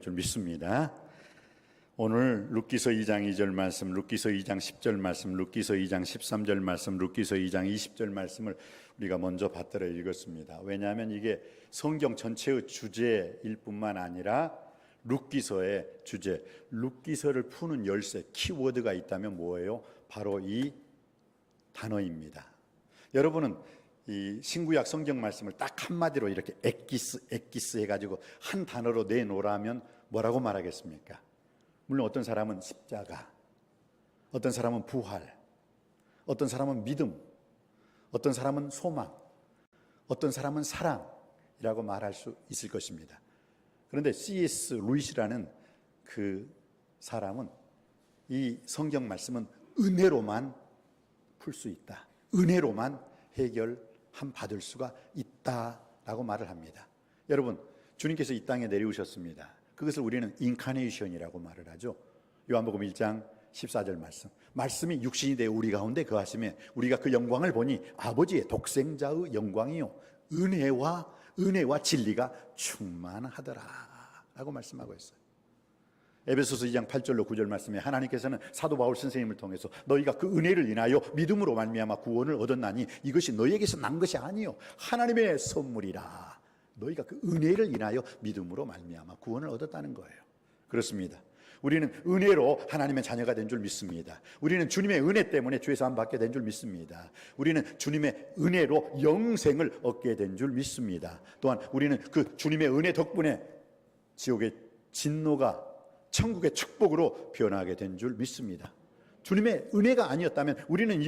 줄 믿습니다. 오늘 룻기서 2장 2절 말씀, 룻기서 2장 10절 말씀, 룻기서 2장 13절 말씀, 룻기서 2장 20절 말씀을 우리가 먼저 받들어 읽었습니다. 왜냐하면 이게 성경 전체의 주제일 뿐만 아니라 룻기서의 주제, 룻기서를 푸는 열쇠, 키워드가 있다면 뭐예요? 바로 이 단어입니다. 여러분은 이 신구약 성경 말씀을 딱 한마디로 이렇게 엑기스 해가지고 한 단어로 내놓으라면 뭐라고 말하겠습니까? 물론 어떤 사람은 십자가, 어떤 사람은 부활, 어떤 사람은 믿음, 어떤 사람은 소망, 어떤 사람은 사랑이라고 말할 수 있을 것입니다. 그런데 C.S. 루이스라는 그 사람은 이 성경 말씀은 은혜로만 풀 수 있다, 은혜로만 받을 수가 있다라고 말을 합니다. 여러분, 주님께서 이 땅에 내려오셨습니다. 그것을 우리는 인카네이션이라고 말을 하죠. 요한복음 1장 14절 말씀이 육신이 되어 우리 가운데 거하심에 우리가 그 영광을 보니 아버지의 독생자의 영광이요 은혜와 진리가 충만하더라 라고 말씀하고 있어요. 에베소서 2장 8절로 9절 말씀에 하나님께서는 사도 바울 선생님을 통해서 너희가 그 은혜를 인하여 믿음으로 말미암아 구원을 얻었나니 이것이 너희에게서 난 것이 아니요 하나님의 선물이라. 너희가 그 은혜를 인하여 믿음으로 말미암아 구원을 얻었다는 거예요. 그렇습니다. 우리는 은혜로 하나님의 자녀가 된 줄 믿습니다. 우리는 주님의 은혜 때문에 죄 사함 받게 된 줄 믿습니다. 우리는 주님의 은혜로 영생을 얻게 된 줄 믿습니다. 또한 우리는 그 주님의 은혜 덕분에 지옥의 진노가 천국의 축복으로 변하게 된 줄 믿습니다. 주님의 은혜가 아니었다면 우리는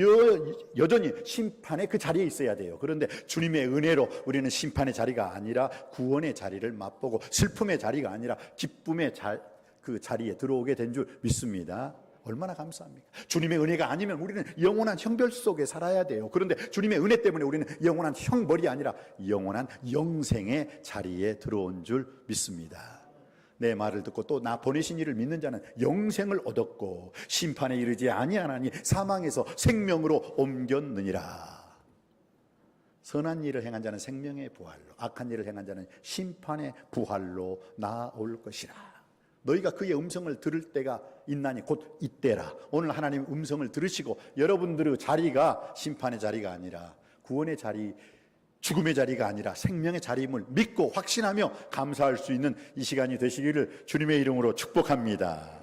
여전히 심판의 그 자리에 있어야 돼요. 그런데 주님의 은혜로 우리는 심판의 자리가 아니라 구원의 자리를 맛보고 슬픔의 자리가 아니라 기쁨의 그 자리에 들어오게 된 줄 믿습니다. 얼마나 감사합니까? 주님의 은혜가 아니면 우리는 영원한 형벌 속에 살아야 돼요. 그런데 주님의 은혜 때문에 우리는 영원한 형벌이 아니라 영원한 영생의 자리에 들어온 줄 믿습니다. 내 말을 듣고 또 나 보내신 이를 믿는 자는 영생을 얻었고 심판에 이르지 아니하나니 사망에서 생명으로 옮겼느니라. 선한 일을 행한 자는 생명의 부활로, 악한 일을 행한 자는 심판의 부활로 나올 것이라. 너희가 그의 음성을 들을 때가 있나니 곧 이때라. 오늘 하나님 음성을 들으시고 여러분들의 자리가 심판의 자리가 아니라 구원의 자리, 죽음의 자리가 아니라 생명의 자리임을 믿고 확신하며 감사할 수 있는 이 시간이 되시기를 주님의 이름으로 축복합니다.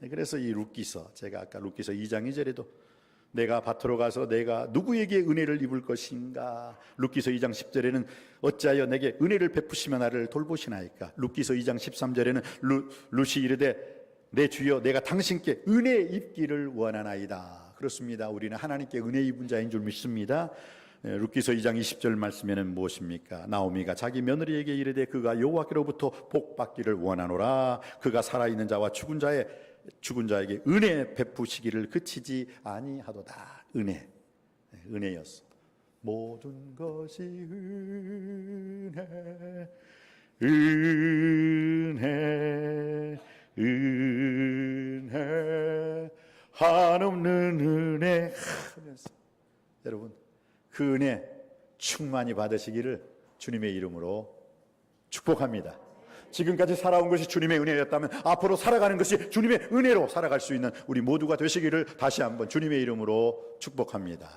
그래서 이 룻기서, 제가 아까 룻기서 2장 2절에도 내가 밭으로 가서 내가 누구에게 은혜를 입을 것인가, 룻기서 2장 10절에는 어찌하여 내게 은혜를 베푸시며 나를 돌보시나이까, 룻기서 2장 13절에는 룻이 이르되 내 주여 내가 당신께 은혜 입기를 원하나이다. 그렇습니다. 우리는 하나님께 은혜 입은 자인 줄 믿습니다. 룻기서 2장 20절 말씀에는 무엇입니까? 나오미가 자기 며느리에게 이르되 그가 여호와께로부터 복 받기를 원하노라. 그가 살아있는 자와 죽은 자에게 은혜 베푸시기를 그치지 아니하도다. 은혜였어. 모든 것이 은혜 한없는 은혜 하면서 여러분 그 은혜 충만히 받으시기를 주님의 이름으로 축복합니다. 지금까지 살아온 것이 주님의 은혜였다면 앞으로 살아가는 것이 주님의 은혜로 살아갈 수 있는 우리 모두가 되시기를 다시 한번 주님의 이름으로 축복합니다.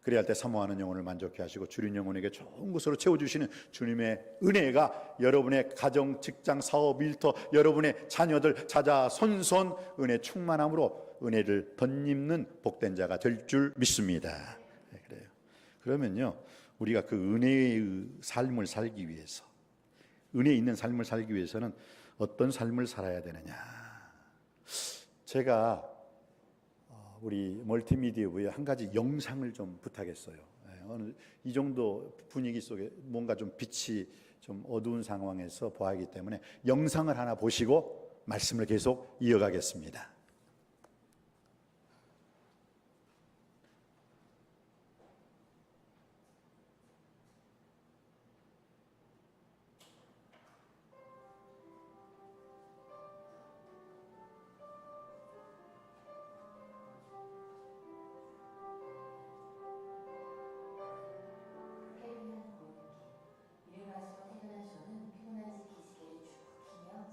그래야 할 때 사모하는 영혼을 만족해 하시고 주린 영혼에게 좋은 것으로 채워주시는 주님의 은혜가 여러분의 가정, 직장, 사업, 일터, 여러분의 자녀들 찾아 손손 은혜 충만함으로 은혜를 덧입는 복된 자가 될 줄 믿습니다. 그래요. 그러면요, 우리가 그 은혜의 삶을 살기 위해서, 은혜 있는 삶을 살기 위해서는 어떤 삶을 살아야 되느냐. 제가 우리 멀티미디어부에 한 가지 영상을 좀 부탁했어요. 이 정도 분위기 속에 뭔가 좀 빛이 좀 어두운 상황에서 보아야 하기 때문에 영상을 하나 보시고 말씀을 계속 이어가겠습니다. 일을 마치고 퇴근한 저는 피곤한 제 기지개를 축 펴며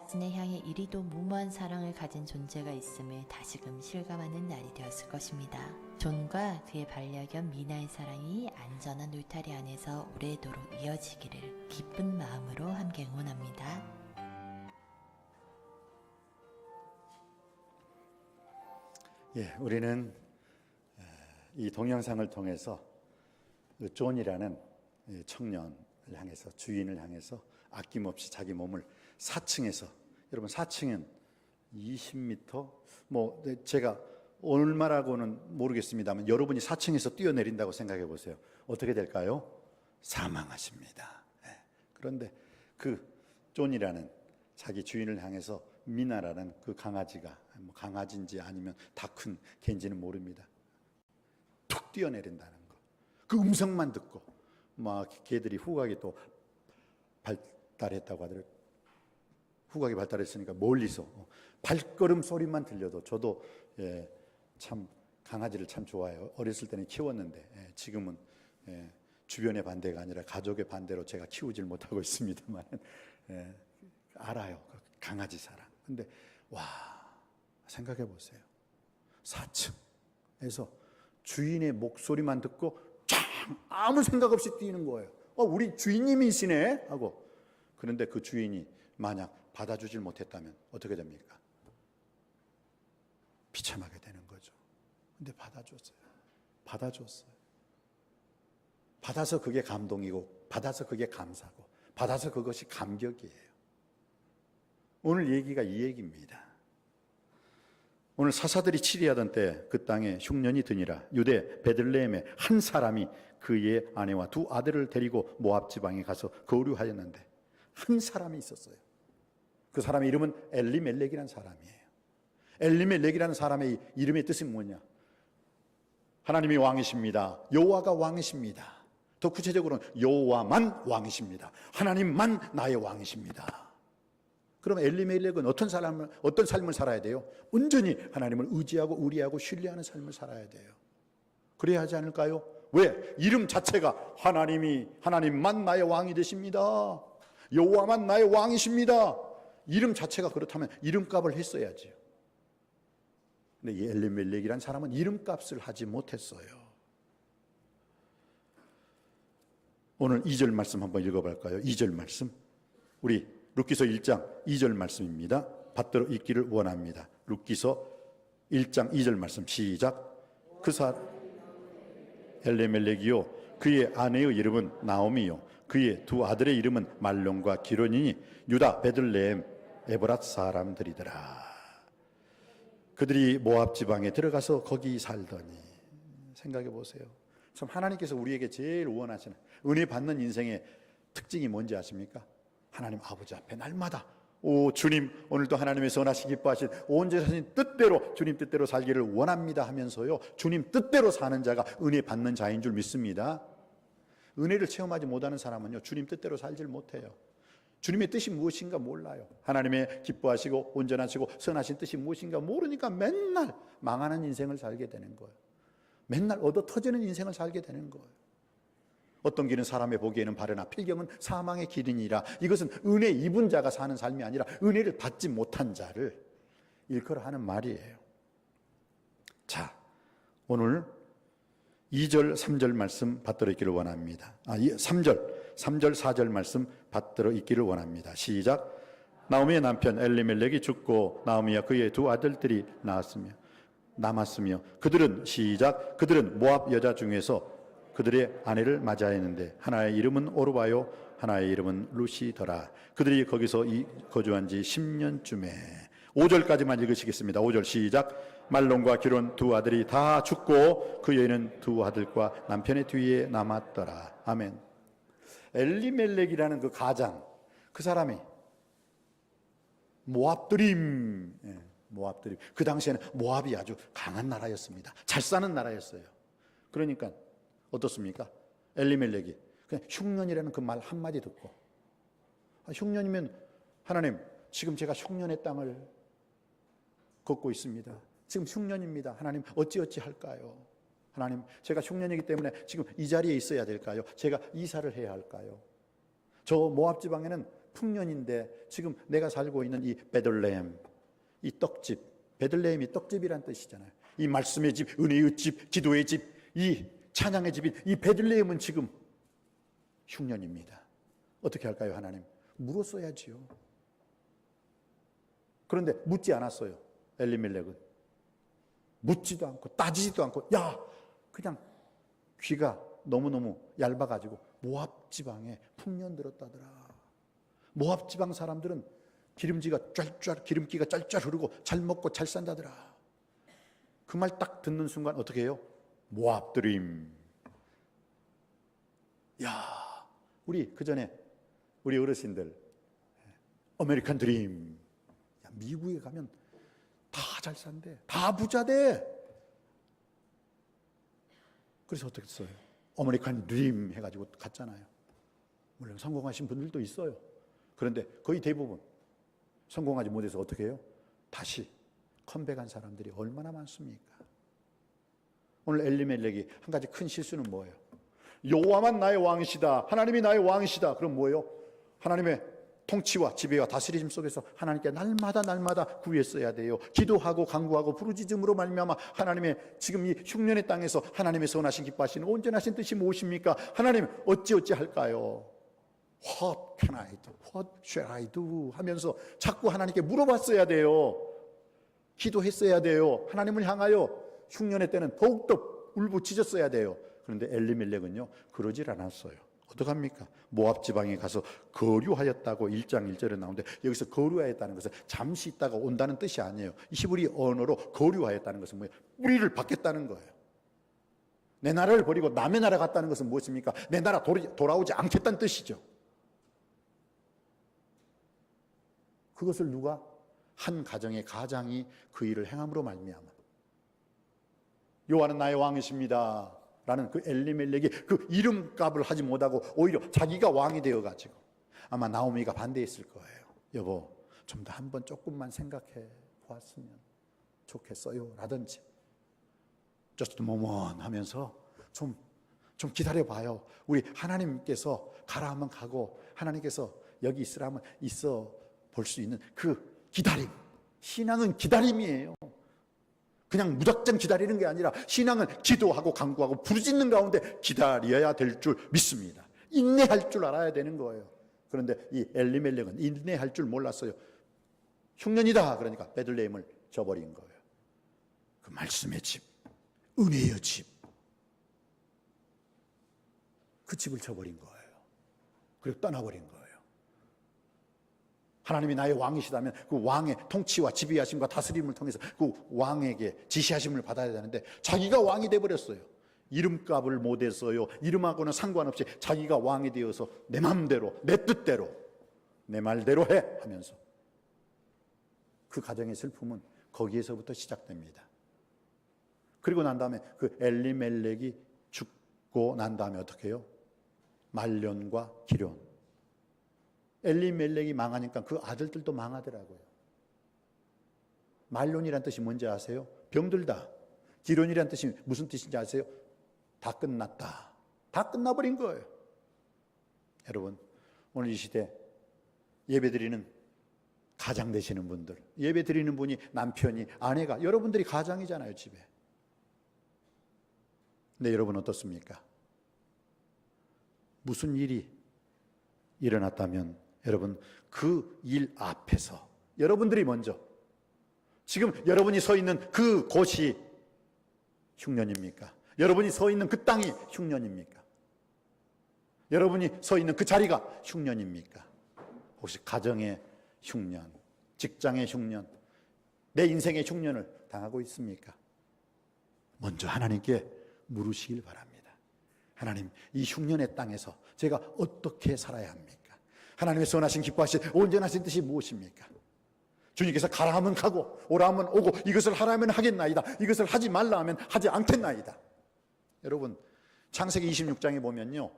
자신을 향해 이리도 무모한 사랑을 가진 존재가 있음을 다시금 실감하는 날이 되었을 것입니다. 존과 그의 반려견 미나의 사랑이 안전한 울타리 안에서 오래도록 이어지기를 기쁜 마음으로 함께 응원합니다. 예, 우리는 이 동영상을 통해서 그 존이라는 청년을 향해서, 주인을 향해서 아낌없이 자기 몸을 4층에서, 여러분 4층은 20m, 뭐 제가 얼마라고는 모르겠습니다만 여러분이 4층에서 뛰어내린다고 생각해 보세요. 어떻게 될까요? 사망하십니다. 그런데 그 존이라는 자기 주인을 향해서 미나라는 그 강아지가, 뭐 강아지인지 아니면 다 큰 개인지는 모릅니다. 툭 뛰어내린다는 거. 그 음성만 듣고 막 개들이 후각이 또 발달했다고 하더라고요. 후각이 발달했으니까 멀리서 발걸음 소리만 들려도, 저도 참 강아지를 참 좋아해요. 어렸을 때는 키웠는데 지금은 주변의 반대가 아니라 가족의 반대로 제가 키우질 못하고 있습니다만 알아요, 그 강아지 사랑. 근데 와, 생각해 보세요. 4층에서 주인의 목소리만 듣고 쫙 아무 생각 없이 뛰는 거예요. 우리 주인님이시네 하고. 그런데 그 주인이 만약 받아주질 못했다면 어떻게 됩니까? 비참하게 되는 거죠. 근데 받아줬어요. 받아서 그게 감동이고, 받아서 그게 감사고, 받아서 그것이 감격이에요. 오늘 얘기가 이 얘기입니다. 오늘 사사들이 치리하던 때 그 땅에 흉년이 드니라. 유대 베들레헴의 한 사람이 그의 아내와 두 아들을 데리고 모압 지방에 가서 거류하였는데, 한 사람이 있었어요. 그 사람의 이름은 엘리멜렉이라는 사람이에요. 엘리멜렉이라는 사람의 이름의 뜻이 뭐냐? 하나님이 왕이십니다. 여호와가 왕이십니다. 더 구체적으로는 여호와만 왕이십니다. 하나님만 나의 왕이십니다. 그럼 엘리멜렉은 어떤 삶을 살아야 돼요? 온전히 하나님을 의지하고 의리하고 신뢰하는 삶을 살아야 돼요. 그래야 하지 않을까요? 왜? 이름 자체가 하나님만 나의 왕이 되십니다. 여호와만 나의 왕이십니다. 이름 자체가 그렇다면 이름값을 했어야지요. 근데 이 엘리멜렉이란 사람은 이름값을 하지 못했어요. 오늘 2절 말씀 한번 읽어볼까요? 2절 말씀, 우리 룻기서 1장 2절 말씀입니다. 받들어 읽기를 원합니다. 룻기서 1장 2절 말씀 시작. 그 사람 엘리멜렉이요 그의 아내의 이름은 나오미요 그의 두 아들의 이름은 말론과 기론이니 유다 베들레헴 에브랏 사람들이더라. 그들이 모압 지방에 들어가서 거기 살더니. 생각해 보세요. 참 하나님께서 우리에게 제일 원하시는 은혜 받는 인생의 특징이 뭔지 아십니까? 하나님 아버지 앞에 날마다 주님 오늘도 하나님의 선하시 기뻐하신 온 제사신 뜻대로, 주님 뜻대로 살기를 원합니다 하면서요, 주님 뜻대로 사는 자가 은혜 받는 자인 줄 믿습니다. 은혜를 체험하지 못하는 사람은요, 주님 뜻대로 살질 못해요. 주님의 뜻이 무엇인가 몰라요. 하나님의 기뻐하시고 온전하시고 선하신 뜻이 무엇인가 모르니까 맨날 망하는 인생을 살게 되는 거예요. 맨날 얻어 터지는 인생을 살게 되는 거예요. 어떤 길은 사람의 보기에는 바르나 필경은 사망의 길이니라. 이것은 은혜 입은 자가 사는 삶이 아니라 은혜를 받지 못한 자를 일컬어 하는 말이에요. 자, 오늘 2절 3절 말씀 받들어 있기를 원합니다. 3절 4절 말씀 받들어 있기를 원합니다. 시작. 나오미의 남편 엘리멜렉이 죽고 나오미와 그의 두 아들들이 남았으며 그들은 시작. 그들은 모압 여자 중에서 그들의 아내를 맞이하였는데 하나의 이름은 오르바요 하나의 이름은 루시더라. 그들이 거기서 거주한 지 10년쯤에 5절까지만 읽으시겠습니다. 5절 시작. 말론과 기론 두 아들이 다 죽고 그 여인은 두 아들과 남편의 뒤에 남았더라. 아멘. 엘리멜렉이라는 그 가장, 그 사람이 모압드림. 그 당시에는 모압이 아주 강한 나라였습니다. 잘 사는 나라였어요. 그러니까 어떻습니까? 엘리멜렉이 그냥 흉년이라는 그 말 한마디 듣고, 흉년이면 하나님 지금 제가 흉년의 땅을 걷고 있습니다. 지금 흉년입니다. 하나님 어찌 할까요? 하나님 제가 흉년이기 때문에 지금 이 자리에 있어야 될까요? 제가 이사를 해야 할까요? 저 모압 지방에는 풍년인데 지금 내가 살고 있는 이 베들레헴, 이 떡집, 베들레헴이 떡집이란 뜻이잖아요. 이 말씀의 집, 은혜의 집, 기도의 집, 이 찬양의 집인 이 베들레헴은 지금 흉년입니다. 어떻게 할까요, 하나님? 물었어야지요. 그런데 묻지 않았어요. 엘리멜렉은 묻지도 않고 따지지도 않고, 야, 그냥 귀가 너무너무 얇아가지고 모압 지방에 풍년 들었다더라. 모압 지방 사람들은 기름기가 짤짤 흐르고 잘 먹고 잘 산다더라. 그 말 딱 듣는 순간 어떻게 해요? 모압 드림. 야, 우리 그 전에 우리 어르신들 아메리칸 드림. 야, 미국에 가면 다 잘 산대, 다 부자대. 그래서 어떻게 했어요? 아메리칸 드림 해가지고 갔잖아요. 물론 성공하신 분들도 있어요. 그런데 거의 대부분 성공하지 못해서 어떻게 해요? 다시 컴백한 사람들이 얼마나 많습니까? 오늘 엘리멜렉이 한 가지 큰 실수는 뭐예요? 여호와만 나의 왕이시다, 하나님이 나의 왕이시다. 그럼 뭐예요? 하나님의 통치와 지배와 다스림 속에서 하나님께 날마다 구했어야 돼요. 기도하고 간구하고 부르짖음으로 말미암아 하나님의 지금 이 흉년의 땅에서 하나님의 선하신 기뻐하시는 온전하신 뜻이 무엇입니까? 하나님 어찌 할까요? What can I do? What shall I do? 하면서 자꾸 하나님께 물어봤어야 돼요. 기도했어야 돼요. 하나님을 향하여 흉년의 때는 더욱더 울부짖었어야 돼요. 그런데 엘리멜렉은요 그러질 않았어요. 어떡합니까? 모압 지방에 가서 거류하였다고 1장 1절에 나오는데, 여기서 거류하였다는 것은 잠시 있다가 온다는 뜻이 아니에요. 히브리 언어로 거류하였다는 것은 뭐예요? 뿌리를 받겠다는 거예요. 내 나라를 버리고 남의 나라 갔다는 것은 무엇입니까? 내 나라 돌아오지 않겠다는 뜻이죠. 그것을 누가? 한 가정의 가장이 그 일을 행함으로 말미암아 여호와는 나의 왕이십니다 라는 그 엘리멜렉이 그 이름값을 하지 못하고 오히려 자기가 왕이 되어가지고, 아마 나오미가 반대했을 거예요. 여보, 좀 더 한번 조금만 생각해 보았으면 좋겠어요 라든지, just a moment 하면서 좀 기다려봐요. 우리 하나님께서 가라 하면 가고 하나님께서 여기 있으라 하면 있어 볼 수 있는 그 기다림. 신앙은 기다림이에요. 그냥 무작정 기다리는 게 아니라 신앙은 기도하고 간구하고 부르짖는 가운데 기다려야 될 줄 믿습니다. 인내할 줄 알아야 되는 거예요. 그런데 이 엘리멜렉은 인내할 줄 몰랐어요. 흉년이다 그러니까 베들레헴을 저버린 거예요. 그 말씀의 집, 은혜의 집, 그 집을 저버린 거예요. 그리고 떠나버린 거예요. 하나님이 나의 왕이시다면 그 왕의 통치와 지배하심과 다스림을 통해서 그 왕에게 지시하심을 받아야 되는데 자기가 왕이 되어버렸어요. 이름값을 못했어요. 이름하고는 상관없이 자기가 왕이 되어서 내 맘대로, 내 뜻대로, 내 말대로 해 하면서, 그 가정의 슬픔은 거기에서부터 시작됩니다. 그리고 난 다음에 그 엘리멜렉이 죽고 난 다음에 어떻게 해요? 말년과 기련. 엘리멜렉이 망하니까 그 아들들도 망하더라고요. 말론이란 뜻이 뭔지 아세요? 병들다. 기론이란 뜻이 무슨 뜻인지 아세요? 다 끝났다. 다 끝나버린 거예요. 여러분, 오늘 이 시대 예배드리는 가장 되시는 분들, 예배드리는 분이 남편이, 아내가, 여러분들이 가장이잖아요, 집에. 근데 여러분 어떻습니까? 무슨 일이 일어났다면 여러분 그 일 앞에서 여러분들이 먼저, 지금 여러분이 서 있는 그 곳이 흉년입니까? 여러분이 서 있는 그 땅이 흉년입니까? 여러분이 서 있는 그 자리가 흉년입니까? 혹시 가정의 흉년, 직장의 흉년, 내 인생의 흉년을 당하고 있습니까? 먼저 하나님께 물으시길 바랍니다. 하나님, 이 흉년의 땅에서 제가 어떻게 살아야 합니까? 하나님의 선하신 기뻐하신 온전하신 뜻이 무엇입니까? 주님께서 가라 하면 가고 오라 하면 오고, 이것을 하라 하면 하겠나이다, 이것을 하지 말라 하면 하지 않겠나이다. 여러분, 창세기 26장에 보면요,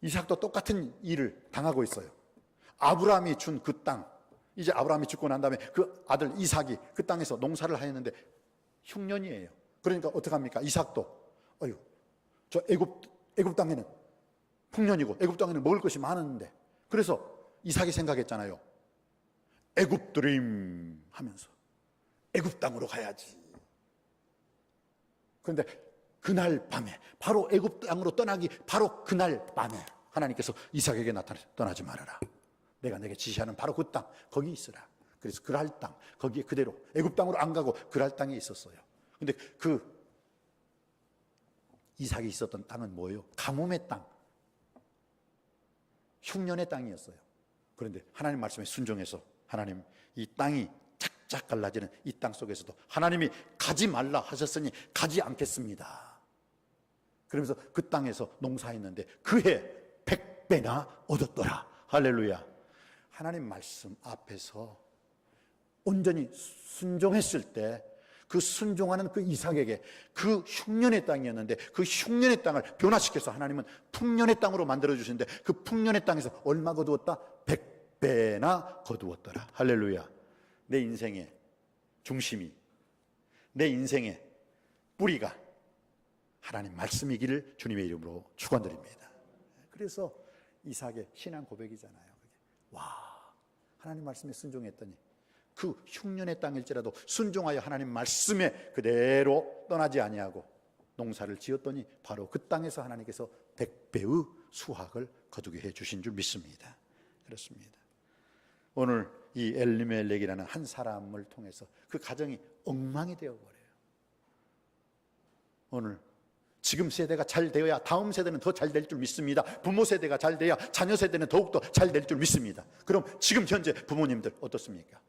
이삭도 똑같은 일을 당하고 있어요. 아브라함이 준 그 땅, 이제 아브라함이 죽고 난 다음에 그 아들 이삭이 그 땅에서 농사를 하였는데 흉년이에요. 그러니까 어떡합니까? 이삭도 저 애굽 땅에는 흉년이고 애굽 땅에는 먹을 것이 많은데, 그래서 이삭이 생각했잖아요. 애굽 드림 하면서 애굽 땅으로 가야지. 그런데 그날 밤에, 바로 애굽 땅으로 떠나기 바로 그날 밤에 하나님께서 이삭에게 나타나서 떠나지 말아라. 내가 내게 지시하는 바로 그 땅, 거기 있으라. 그래서 그랄 땅, 거기에 그대로 애굽 땅으로 안 가고 그랄 땅에 있었어요. 근데 그 이삭이 있었던 땅은 뭐예요? 가뭄의 땅, 흉년의 땅이었어요. 그런데 하나님 말씀에 순종해서 하나님 이 땅이 착착 갈라지는 이 땅 속에서도 하나님이 가지 말라 하셨으니 가지 않겠습니다. 그러면서 그 땅에서 농사했는데 그해 100배나 얻었더라. 할렐루야. 하나님 말씀 앞에서 온전히 순종했을 때 그 순종하는 그 이삭에게 그 흉년의 땅이었는데 그 흉년의 땅을 변화시켜서 하나님은 풍년의 땅으로 만들어 주시는데 그 풍년의 땅에서 얼마 거두었다? 100배나 거두었더라. 할렐루야. 내 인생의 중심이, 내 인생의 뿌리가 하나님 말씀이기를 주님의 이름으로 축원드립니다. 그래서 이삭의 신앙 고백이잖아요. 와, 하나님 말씀에 순종했더니 그 흉년의 땅일지라도 순종하여 하나님 말씀에 그대로 떠나지 아니하고 농사를 지었더니 바로 그 땅에서 하나님께서 100배의 수확을 거두게 해 주신 줄 믿습니다. 그렇습니다. 오늘 이 엘리멜렉이라는 한 사람을 통해서 그 가정이 엉망이 되어버려요. 오늘 지금 세대가 잘 되어야 다음 세대는 더 잘 될 줄 믿습니다. 부모 세대가 잘 돼야 자녀 세대는 더욱더 잘 될 줄 믿습니다. 그럼 지금 현재 부모님들 어떻습니까?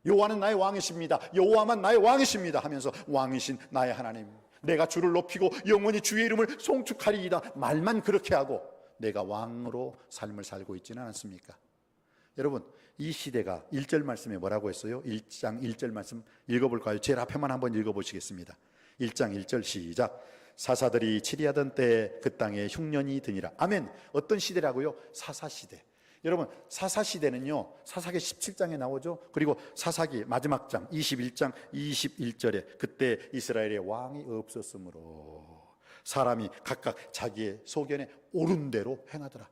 여호와는 나의 왕이십니다. 여호와만 나의 왕이십니다 하면서 왕이신 나의 하나님, 내가 주를 높이고 영원히 주의 이름을 송축하리이다 말만 그렇게 하고 내가 왕으로 삶을 살고 있지는 않습니까? 여러분, 이 시대가 1절 말씀에 뭐라고 했어요? 1장 1절 말씀 읽어볼까요? 제일 앞에만 한번 읽어보시겠습니다. 1장 1절 시작. 사사들이 치리하던 때에 그 땅에 흉년이 드니라. 아멘. 어떤 시대라고요? 사사시대. 여러분, 사사시대는요 사사기 17장에 나오죠. 그리고 사사기 마지막 장 21장 21절에 그때 이스라엘에 왕이 없었으므로 사람이 각각 자기의 소견에 옳은 대로 행하더라.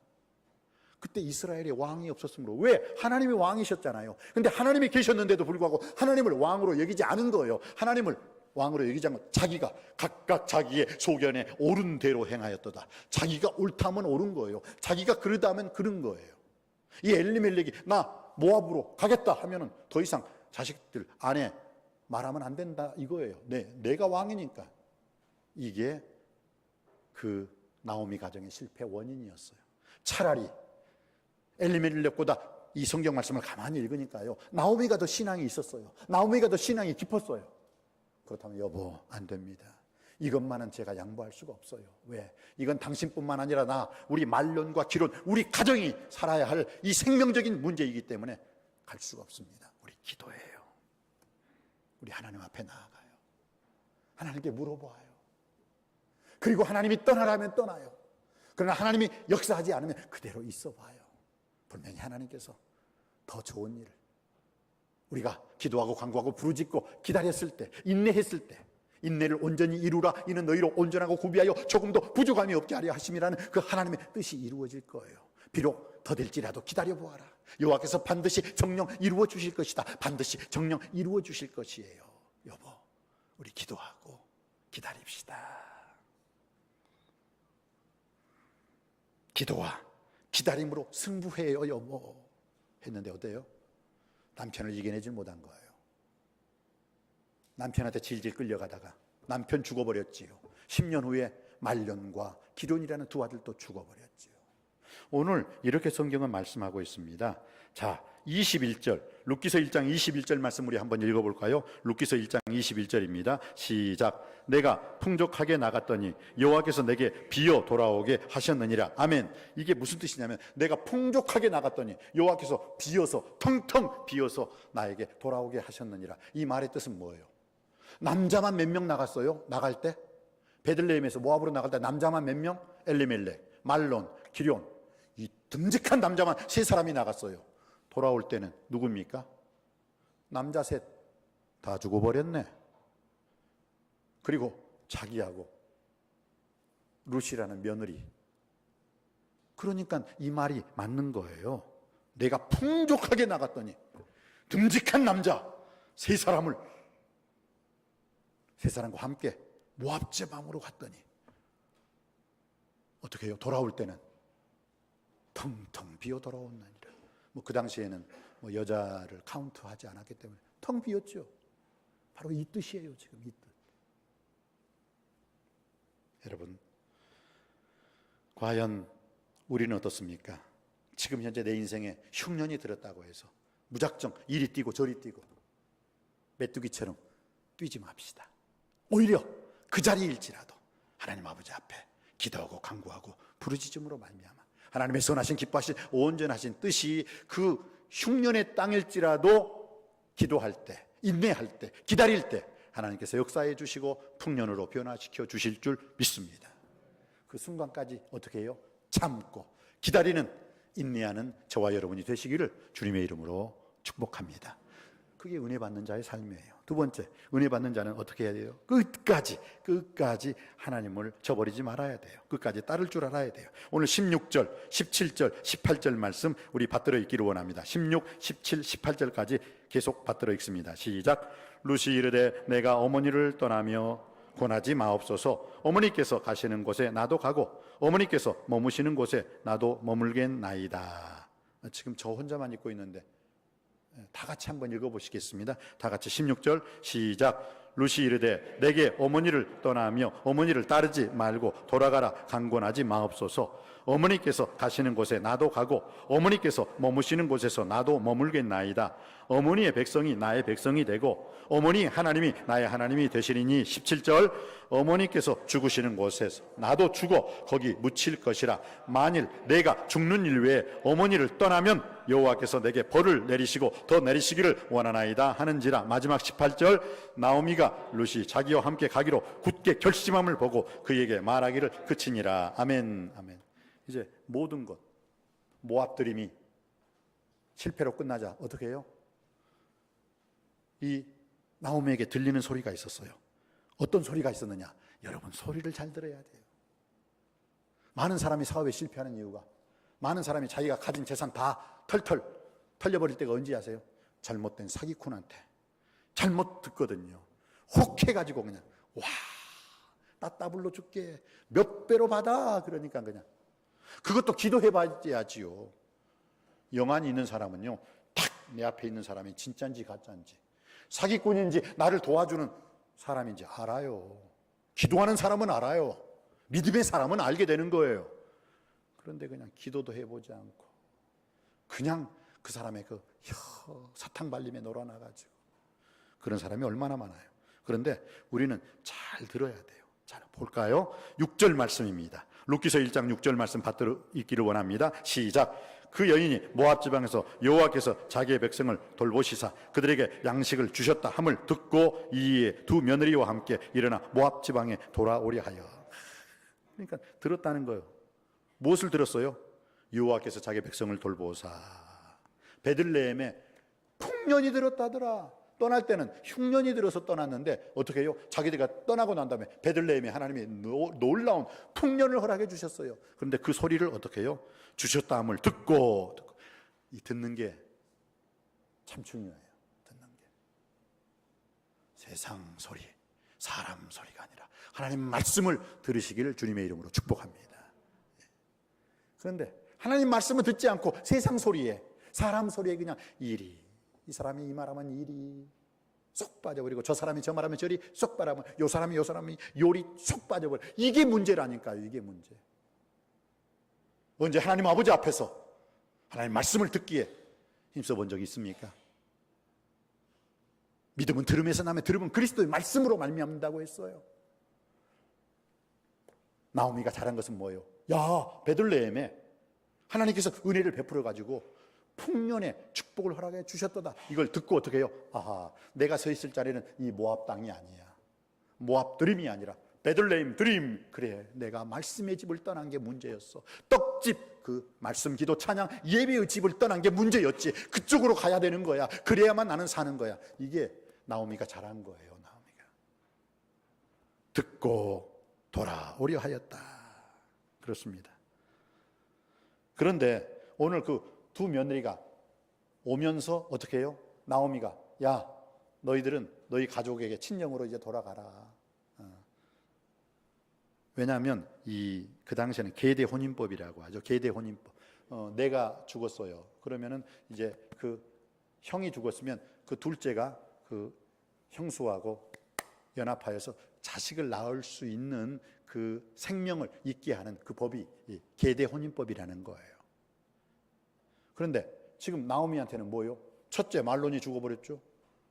그때 이스라엘에 왕이 없었으므로. 왜? 하나님이 왕이셨잖아요. 근데 하나님이 계셨는데도 불구하고 하나님을 왕으로 여기지 않은 거예요. 하나님을 왕으로 여기지 않고 자기가 각각 자기의 소견에 옳은 대로 행하였도다. 자기가 옳다면 옳은 거예요. 자기가 그러다면 그런 거예요. 이 엘리멜렉이 나 모압으로 가겠다 하면은 더 이상 자식들 아내 말하면 안 된다 이거예요. 내가 왕이니까. 이게 그 나오미 가정의 실패 원인이었어요. 차라리 엘리멜렉보다 이 성경 말씀을 가만히 읽으니까요 나오미가 더 신앙이 있었어요. 나오미가 더 신앙이 깊었어요. 그렇다면 여보, 안 됩니다. 이것만은 제가 양보할 수가 없어요. 왜? 이건 당신뿐만 아니라 우리 말년과 기론, 우리 가정이 살아야 할 이 생명적인 문제이기 때문에 갈 수가 없습니다. 우리 기도해요. 우리 하나님 앞에 나아가요. 하나님께 물어봐요. 그리고 하나님이 떠나라면 떠나요. 그러나 하나님이 역사하지 않으면 그대로 있어봐요. 분명히 하나님께서 더 좋은 일을, 우리가 기도하고 간구하고 부르짖고 기다렸을 때, 인내했을 때, 인내를 온전히 이루라. 이는 너희로 온전하고 구비하여 조금도 부족함이 없게 하려 하심이라는 그 하나님의 뜻이 이루어질 거예요. 비록 더딜지라도 기다려보아라. 여호와께서 반드시 정령 이루어 주실 것이다. 반드시 정령 이루어 주실 것이에요. 여보, 우리 기도하고 기다립시다. 기도와 기다림으로 승부해요 여보 했는데 어때요? 남편을 이겨내질 못한 거예요. 남편한테 질질 끌려가다가 남편 죽어버렸지요. 10년 후에 말년과 기론이라는 두 아들도 죽어버렸지요. 오늘 이렇게 성경은 말씀하고 있습니다. 자, 21절 룻기서 1장 21절 말씀 우리 한번 읽어볼까요? 룻기서 1장 21절입니다. 시작. 내가 풍족하게 나갔더니 여호와께서 내게 비어 돌아오게 하셨느니라. 아멘. 이게 무슨 뜻이냐면 내가 풍족하게 나갔더니 여호와께서 비어서 텅텅 비어서 나에게 돌아오게 하셨느니라. 이 말의 뜻은 뭐예요? 남자만 몇 명 나갔어요? 나갈 때? 베들레헴에서 모압으로 나갈 때 남자만 몇 명? 엘리멜렉, 말론, 기럧, 이 듬직한 남자만 3사람이 나갔어요. 돌아올 때는 누굽니까? 남자 셋 다 죽어버렸네. 그리고 자기하고 룻이라는 며느리, 그러니까 이 말이 맞는 거예요. 내가 풍족하게 나갔더니 듬직한 남자 세 사람과 함께 모압 지방으로 갔더니 어떻게 해요? 돌아올 때는 텅텅 비어 돌아온나니라. 그 당시에는 여자를 카운트하지 않았기 때문에 텅 비었죠. 바로 이 뜻이에요. 지금 이 뜻. 여러분, 과연 우리는 어떻습니까? 지금 현재 내 인생에 흉년이 들었다고 해서 무작정 이리 뛰고 저리 뛰고 메뚜기처럼 뛰지 맙시다. 오히려 그 자리일지라도 하나님 아버지 앞에 기도하고 간구하고 부르짖음으로 말미암아 하나님의 선하신 기뻐하신 온전하신 뜻이 그 흉년의 땅일지라도 기도할 때, 인내할 때, 기다릴 때 하나님께서 역사해 주시고 풍년으로 변화시켜 주실 줄 믿습니다. 그 순간까지 어떻게 해요? 참고 기다리는, 인내하는 저와 여러분이 되시기를 주님의 이름으로 축복합니다. 그게 은혜 받는 자의 삶이에요. 두 번째, 은혜 받는 자는 어떻게 해야 돼요? 끝까지 하나님을 저버리지 말아야 돼요. 끝까지 따를 줄 알아야 돼요. 오늘 16절, 17절, 18절 말씀 우리 받들어 읽기를 원합니다. 16, 17, 18절까지 계속 받들어 읽습니다. 시작. 룻이 이르되 내가 어머니를 떠나며 권하지 마옵소서. 어머니께서 가시는 곳에 나도 가고 어머니께서 머무시는 곳에 나도 머물겠나이다. 지금 저 혼자만 읽고 있는데 다 같이 한번 읽어보시겠습니다. 다 같이 16절 시작. 룻이 이르되 내게 어머니를 떠나며 어머니를 따르지 말고 돌아가라 강권하지 마옵소서. 어머니께서 가시는 곳에 나도 가고 어머니께서 머무시는 곳에서 나도 머물겠나이다. 어머니의 백성이 나의 백성이 되고 어머니 하나님이 나의 하나님이 되시리니. 17절 어머니께서 죽으시는 곳에서 나도 죽어 거기 묻힐 것이라. 만일 내가 죽는 일 외에 어머니를 떠나면 여호와께서 내게 벌을 내리시고 더 내리시기를 원하나이다 하는지라. 마지막 18절 나오미가 룻이 자기와 함께 가기로 굳게 결심함을 보고 그에게 말하기를 그치니라. 아멘. 아멘. 이제 모든 것 모압 드림이 실패로 끝나자 어떻게 해요? 이 나오미에게 들리는 소리가 있었어요. 어떤 소리가 있었느냐? 여러분, 소리를 잘 들어야 돼요. 많은 사람이 사업에 실패하는 이유가, 많은 사람이 자기가 가진 재산 다 털털 털려버릴 때가 언제 아세요? 잘못된 사기꾼한테 잘못 듣거든요. 혹해가지고 그냥 와, 나 따블로 줄게, 몇 배로 받아. 그러니까 그냥 그것도 기도해봐야지요. 영안이 있는 사람은요, 딱 내 앞에 있는 사람이 진짜인지 가짜인지, 사기꾼인지 나를 도와주는 사람인지 알아요. 기도하는 사람은 알아요. 믿음의 사람은 알게 되는 거예요. 그런데 그냥 기도도 해보지 않고 그냥 그 사람의 그 사탕 발림에 놀아나가지고 그런 사람이 얼마나 많아요. 그런데 우리는 잘 들어야 돼요. 자, 볼까요? 6절 말씀입니다. 룻기서 1장 6절 말씀 받들어 읽기를 원합니다. 시작. 그 여인이 모압 지방에서 여호와께서 자기의 백성을 돌보시사 그들에게 양식을 주셨다 함을 듣고 이에 두 며느리와 함께 일어나 모압 지방에 돌아오려 하여. 그러니까 들었다는 거예요. 무엇을 들었어요? 여호와께서 자기의 백성을 돌보사. 베들레헴에 풍년이 들었다더라. 떠날 때는 흉년이 들어서 떠났는데 어떻게 해요? 자기들가 떠나고 난 다음에 베들레헴에 하나님이 놀라운 풍년을 허락해 주셨어요. 그런데 그 소리를 어떻게 해요? 주셨다 함을 듣고 이 듣는 게 참 중요해요. 듣는 게 세상 소리, 사람 소리가 아니라 하나님 말씀을 들으시기를 주님의 이름으로 축복합니다. 그런데 하나님 말씀을 듣지 않고 세상 소리에, 사람 소리에 그냥 이 사람이 이 말하면 이리 쏙 빠져버리고 저 사람이 저 말하면 저리 쏙 빠져버리고 요 사람이 요리 쏙 빠져버리고, 이게 문제라니까요. 이게 문제. 언제 하나님 아버지 앞에서 하나님 말씀을 듣기에 힘써 본 적이 있습니까? 믿음은 들음에서 나면 들음은 그리스도의 말씀으로 말미암는다고 했어요. 나오미가 잘한 것은 뭐예요? 야, 베들레헴에 하나님께서 은혜를 베풀어 가지고 풍년의 축복을 허락해 주셨도다. 이걸 듣고 어떻게 해요? 아하, 내가 서 있을 자리는 이 모압 땅이 아니야. 모압 드림이 아니라 베들레헴 드림. 그래, 내가 말씀의 집을 떠난 게 문제였어. 떡집, 그 말씀, 기도, 찬양, 예배의 집을 떠난 게 문제였지. 그쪽으로 가야 되는 거야. 그래야만 나는 사는 거야. 이게 나오미가 잘한 거예요. 나오미가 듣고 돌아오려 하였다. 그렇습니다. 그런데 오늘 그 두 며느리가 오면서 어떻게 해요? 나오미가 야 너희들은 너희 가족에게 친정으로 이제 돌아가라. 왜냐하면 그 당시에는 계대 혼인법이라고 하죠. 계대 혼인법. 내가 죽었어요. 그러면은 이제 그 형이 죽었으면 그 둘째가 그 형수하고 연합하여서 자식을 낳을 수 있는 그 생명을 있게 하는 그 법이 이 계대 혼인법이라는 거예요. 그런데 지금 나오미한테는 뭐요? 첫째 말론이 죽어버렸죠.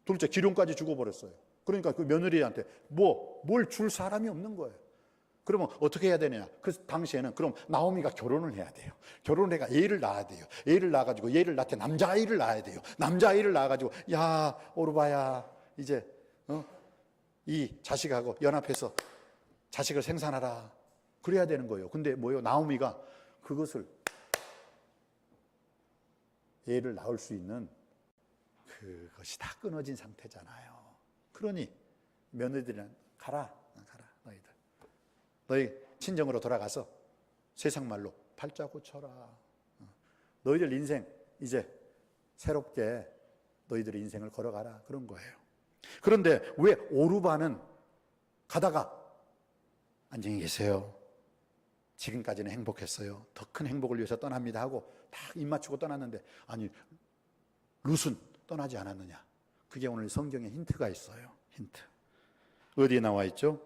둘째 기룡까지 죽어버렸어요. 그러니까 그 며느리한테 뭘 줄 사람이 없는 거예요. 그러면 어떻게 해야 되느냐? 그 당시에는 그럼 나오미가 결혼을 해야 돼요. 결혼을 해가 애를 낳아야 돼요. 애를 낳아가지고 얘를 낳되 남자아이를 낳아야 돼요. 남자아이를 낳아가지고 야 오르바야 이제 이 자식하고 연합해서 자식을 생산하라. 그래야 되는 거예요. 근데 뭐요? 나오미가 그것을 애를 낳을 수 있는 그것이 다 끊어진 상태잖아요. 그러니 며느리들은 가라 너희들. 너희 친정으로 돌아가서 세상 말로 팔자고 쳐라. 너희들 인생 이제 새롭게 너희들의 인생을 걸어가라. 그런 거예요. 그런데 왜 오르바는 가다가 안녕히 계세요. 지금까지는 행복했어요. 더 큰 행복을 위해서 떠납니다 하고 딱 입 맞추고 떠났는데 아니 룻은 떠나지 않았느냐. 그게 오늘 성경에 힌트가 있어요. 힌트. 어디에 나와 있죠?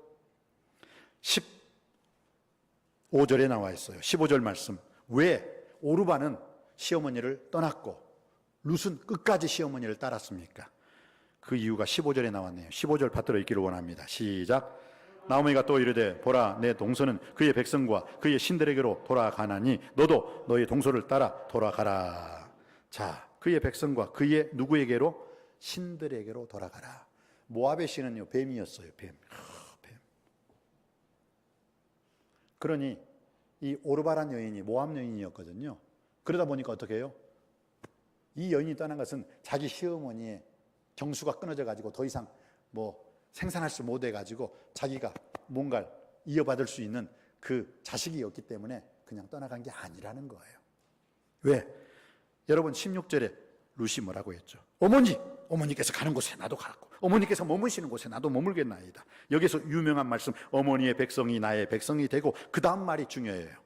15절에 나와 있어요. 15절 말씀. 왜 오르바는 시어머니를 떠났고 룻은 끝까지 시어머니를 따랐습니까? 그 이유가 15절에 나왔네요. 15절 받들어 읽기를 원합니다. 시작. 나오미가 또 이르되 보라 내 동서는 그의 백성과 그의 신들에게로 돌아가나니 너도 너의 동서를 따라 돌아가라. 자, 그의 백성과 그의 누구에게로? 신들에게로 돌아가라. 모압의 신은요 뱀이었어요. 뱀. 그러니 이 오르바란 여인이 모압 여인이었거든요. 그러다 보니까 어떻게 해요? 이 여인이 떠난 것은 자기 시어머니의 정수가 끊어져 가지고 더 이상 생산할 수 못해 가지고 자기가 뭔가를 이어받을 수 있는 그 자식이었기 때문에 그냥 떠나간 게 아니라는 거예요. 왜? 여러분 16절에 룻이 뭐라고 했죠? 어머니께서 가는 곳에 나도 가고 어머니께서 머무시는 곳에 나도 머물겠나이다. 여기서 유명한 말씀 어머니의 백성이 나의 백성이 되고 그 다음 말이 중요해요.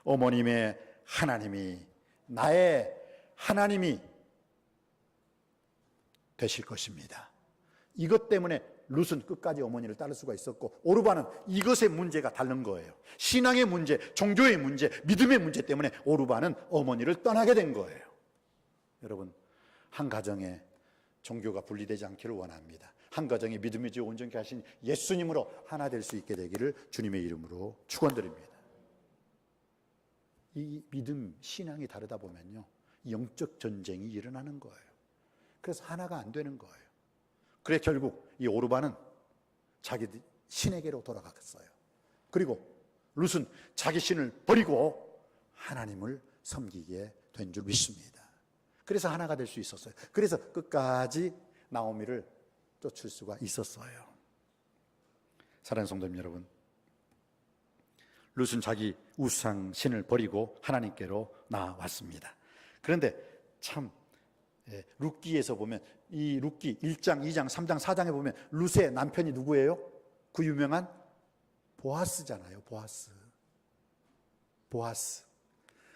어머님의 하나님이 나의 하나님이 되실 것입니다. 이것 때문에 룻은 끝까지 어머니를 따를 수가 있었고 오르바는 이것의 문제가 다른 거예요. 신앙의 문제, 종교의 문제, 믿음의 문제 때문에 오르바는 어머니를 떠나게 된 거예요. 여러분 한 가정에 종교가 분리되지 않기를 원합니다. 한 가정이 믿음이 온전케 하신 예수님으로 하나 될 수 있게 되기를 주님의 이름으로 축원드립니다. 이 믿음, 신앙이 다르다 보면요 영적 전쟁이 일어나는 거예요. 그래서 하나가 안 되는 거예요. 그래 결국 이 오르바는 자기 신에게로 돌아갔어요. 그리고 룻은 자기 신을 버리고 하나님을 섬기게 된 줄 믿습니다. 그래서 하나가 될 수 있었어요. 그래서 끝까지 나오미를 쫓을 수가 있었어요. 사랑하는 성도님 여러분, 룻은 자기 우상 신을 버리고 하나님께로 나왔습니다. 그런데 참 룻기에서 보면 이 룻기 1장, 2장, 3장, 4장에 보면 룻의 남편이 누구예요? 그 유명한 보아스잖아요. 보아스.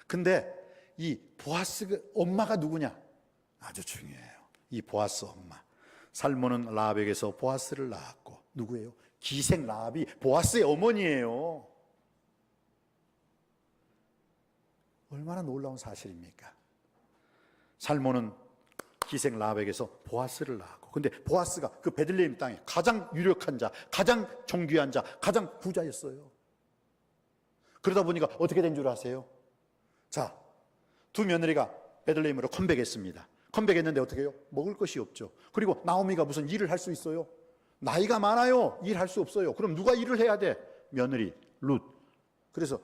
근데 이 보아스 엄마가 누구냐? 아주 중요해요. 이 보아스 엄마. 살몬은 라합에게서 보아스를 낳았고 누구예요? 기생 라합이 보아스의 어머니예요. 얼마나 놀라운 사실입니까? 살몬은 기생 라합에게서 보아스를 낳았고 근데 보아스가 그 베들레헴 땅에 가장 유력한 자, 가장 존귀한 자, 가장 부자였어요. 그러다 보니까 어떻게 된 줄 아세요? 자, 두 며느리가 베들레헴으로 컴백했습니다. 컴백했는데 어떻게 해요? 먹을 것이 없죠. 그리고 나오미가 무슨 일을 할 수 있어요? 나이가 많아요. 일할 수 없어요. 그럼 누가 일을 해야 돼? 며느리 룻. 그래서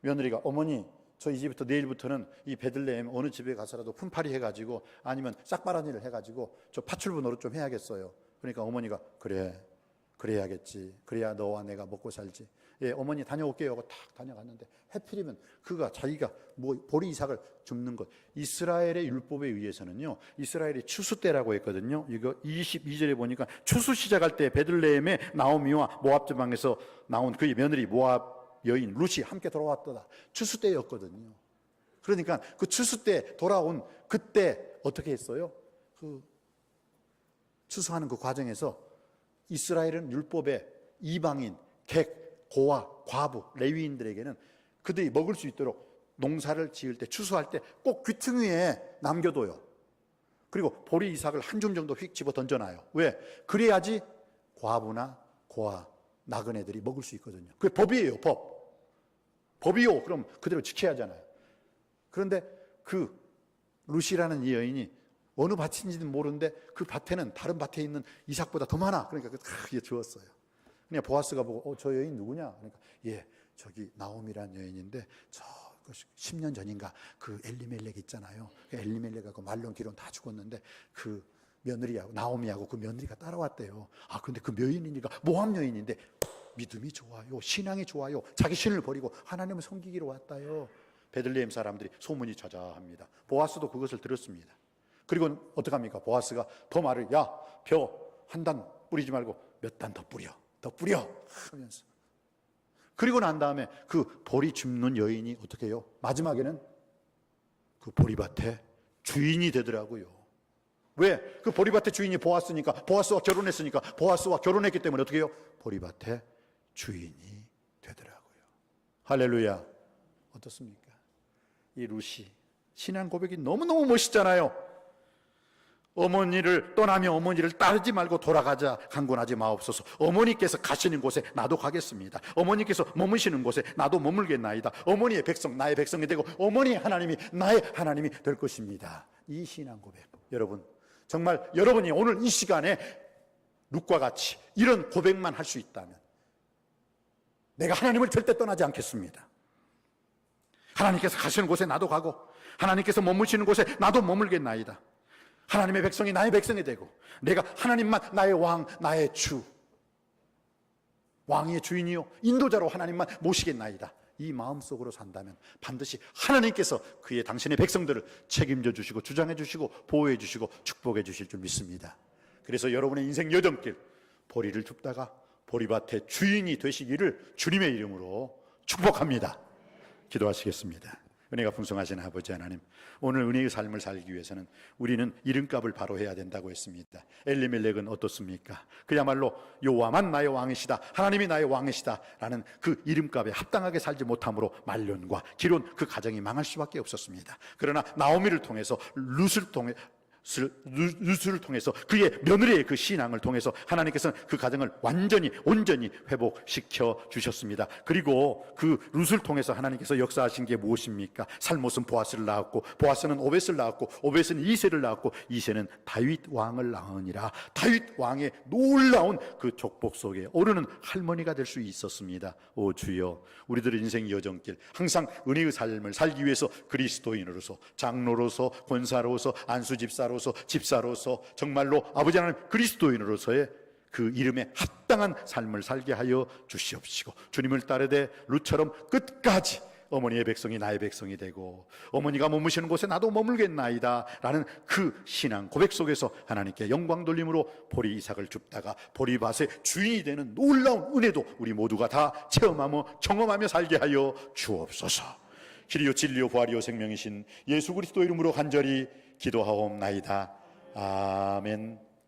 며느리가 어머니 저 이제부터 내일부터는 이 베들레헴 어느 집에 가서라도 품팔이 해가지고 아니면 싹바라니를 해가지고 저 파출부 노릇 좀 해야겠어요. 그러니까 어머니가 그래야겠지. 그래야 너와 내가 먹고 살지. 예, 어머니 다녀올게요 하고 탁 다녀갔는데 해필이면 그가 자기가 뭐 보리 이삭을 줍는 것. 이스라엘의 율법에 의해서는요, 이스라엘이 추수 때라고 했거든요. 이거 22절에 보니까 추수 시작할 때 베들레헴에 나오미와 모압 지방에서 나온 그의 며느리 모압 여인 룻이 함께 돌아왔더라. 추수 때였거든요. 그러니까 그 추수 때 돌아온 그때 어떻게 했어요? 그 추수하는 그 과정에서 이스라엘은 율법에 이방인, 객, 고아, 과부, 레위인들에게는 그들이 먹을 수 있도록 농사를 지을 때, 추수할 때 꼭 귀퉁이에 남겨둬요. 그리고 보리 이삭을 한 줌 정도 휙 집어 던져놔요. 왜? 그래야지 과부나 고아, 나그네들이 먹을 수 있거든요. 그게 법이에요, 법. 법이요. 그럼 그대로 지켜야 하잖아요. 그런데 그 룻이라는 이 여인이 어느 밭인지는 모르는데 그 밭에는 다른 밭에 있는 이삭보다 더 많아. 그러니까 크게 주었어요. 그냥 보아스가 보고 저 여인 누구냐? 그러니까 예, 저기 나오미란 여인인데 저 10년 전인가 그 엘리멜렉 있잖아요. 그 엘리멜렉하고 말론 기론 다 죽었는데 그 며느리하고 나오미하고 그 며느리가 따라왔대요. 아 근데 그 여인이니까 모함 여인인데 믿음이 좋아요. 신앙이 좋아요. 자기 신을 버리고 하나님을 섬기기로 왔다요. 베들레헴 사람들이 소문이 자자합니다. 보아스도 그것을 들었습니다. 그리고 어떡합니까? 보아스가 더 말을 야, 벼 한 단 뿌리지 말고 몇 단 더 뿌려. 더 뿌려 하면서 그리고 난 다음에 그 보리 줍는 여인이 어떻게 해요? 마지막에는 그 보리밭의 주인이 되더라고요. 왜? 그 보리밭의 주인이 보아스니까 보아스와 결혼했으니까 보아스와 결혼했기 때문에 어떻게 해요? 보리밭의 주인이 되더라고요. 할렐루야. 어떻습니까? 이 룻이 신앙 고백이 너무너무 멋있잖아요. 어머니를 떠나며 어머니를 따르지 말고 돌아가자 강권하지 마옵소서. 어머니께서 가시는 곳에 나도 가겠습니다. 어머니께서 머무시는 곳에 나도 머물겠나이다. 어머니의 백성 나의 백성이 되고 어머니의 하나님이 나의 하나님이 될 것입니다. 이 신앙 고백 여러분 정말 여러분이 오늘 이 시간에 룻과 같이 이런 고백만 할 수 있다면 내가 하나님을 절대 떠나지 않겠습니다. 하나님께서 가시는 곳에 나도 가고 하나님께서 머무시는 곳에 나도 머물겠나이다. 하나님의 백성이 나의 백성이 되고 내가 하나님만 나의 왕, 나의 주, 왕의 주인이요 인도자로 하나님만 모시겠나이다. 이 마음속으로 산다면 반드시 하나님께서 그의 당신의 백성들을 책임져 주시고 주장해 주시고 보호해 주시고 축복해 주실 줄 믿습니다. 그래서 여러분의 인생 여정길 보리를 줍다가 보리밭의 주인이 되시기를 주님의 이름으로 축복합니다. 기도하시겠습니다. 은혜가 풍성하신 아버지 하나님, 오늘 은혜의 삶을 살기 위해서는 우리는 이름값을 바로 해야 된다고 했습니다. 엘리멜렉은 어떻습니까? 그야말로 여호와만 나의 왕이시다, 하나님이 나의 왕이시다 라는 그 이름값에 합당하게 살지 못함으로 말론과 기론 그 가정이 망할 수밖에 없었습니다. 그러나 나오미를 통해서 룻을 통해서 그의 며느리의 그 신앙을 통해서 하나님께서는 그 가정을 완전히 온전히 회복시켜 주셨습니다. 그리고 그 룻을 통해서 하나님께서 역사하신 게 무엇입니까? 살못은 보아스를 낳았고 보아스는 오벳을 낳았고 오벳은 이새를 낳았고 이새는 다윗 왕을 낳으니라. 다윗 왕의 놀라운 그 족복 속에 오르는 할머니가 될 수 있었습니다. 오 주여, 우리들의 인생 여정길 항상 은혜의 삶을 살기 위해서 그리스도인으로서 장로로서 권사로서 안수집사로서 집사로서 정말로 아버지 하나님 그리스도인으로서의 그 이름에 합당한 삶을 살게 하여 주시옵시고 주님을 따르되 룻처럼 끝까지 어머니의 백성이 나의 백성이 되고 어머니가 머무시는 곳에 나도 머물겠나이다 라는 그 신앙 고백 속에서 하나님께 영광 돌림으로 보리 이삭을 줍다가 보리밭의 주인이 되는 놀라운 은혜도 우리 모두가 다 체험하며 경험하며 살게 하여 주옵소서. 길이요 진리요 부활이요 생명이신 예수 그리스도 이름으로 간절히 기도하옵나이다. 아멘.